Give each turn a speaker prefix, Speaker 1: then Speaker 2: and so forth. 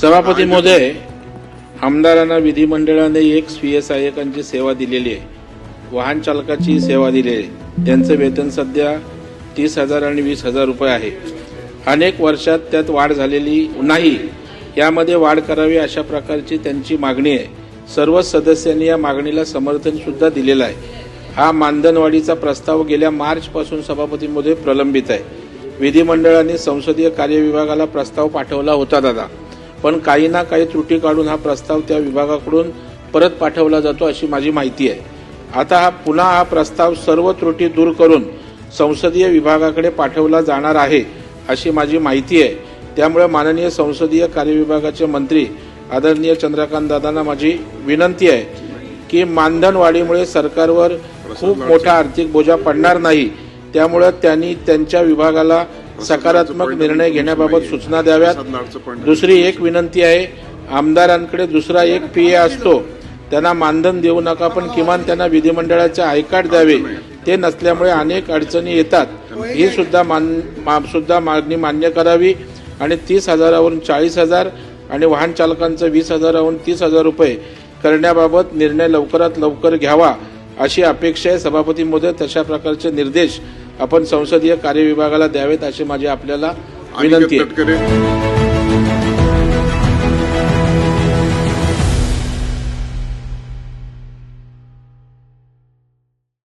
Speaker 1: सभापती महोदय, आमदारांना विधिमंडळाने एक स्वीय सहाय्यकांची सेवा दिलेली आहे, वाहन चालकाची सेवा दिलेली आहे. त्यांचं वेतन सध्या 30,000 आणि 20,000 रुपये आहे. अनेक वर्षात त्यात वाढ झालेली नाही. यामध्ये वाढ करावी अशा प्रकारची त्यांची मागणी आहे. सर्व सदस्यांनी या मागणीला समर्थन सुद्धा दिलेलं आहे. हा मानधनवाढीचा प्रस्ताव गेल्या मार्च पासून सभापती महोदय प्रलंबित आहे. विधिमंडळाने संसदीय कार्य विभागाला प्रस्ताव पाठवला होता दादा, पण काही ना काही त्रुटी काढून हा प्रस्ताव त्या विभागाकडून परत पाठवला जातो अशी माझी माहिती आहे. आता पुन्हा हा प्रस्ताव सर्व त्रुटी दूर करून संसदीय विभागाकडे पाठवला जाणार आहे अशी माझी माहिती आहे. त्यामुळे माननीय संसदीय कार्य विभागाचे मंत्री आदरणीय चंद्रकांत दादांना माझी विनंती आहे की मानधन वाढीमुळे सरकारवर खूप मोठा आर्थिक बोजा पडणार नाही. त्यामुळे त्यांनी त्यांच्या विभागाला सकारात्मक निर्णय घेण्याबाबत सूचना द्याव्यात. दुसरी एक विनंती आहे, आमदारांकडे दुसरा एक पीए असतो, त्यांना मानधन देऊ नका, पण किमान त्यांना विधिमंडळाचे आय कार्ड द्यावे. ते नसल्यामुळे अनेक अडचणी येतात. ही सुद्धा मागणी मान्य करावी आणि 30,000वरून 40,000 आणि वाहन चालकांचं 20,000वरून 30,000 रुपये करण्याबाबत निर्णय लवकरात लवकर घ्यावा अशी अपेक्षा आहे. सभापती महोदय, तशा प्रकारचे निर्देश आपण संसदीय कार्य विभागाला द्यावेत अशी माझी आपल्याला विनंती आहे.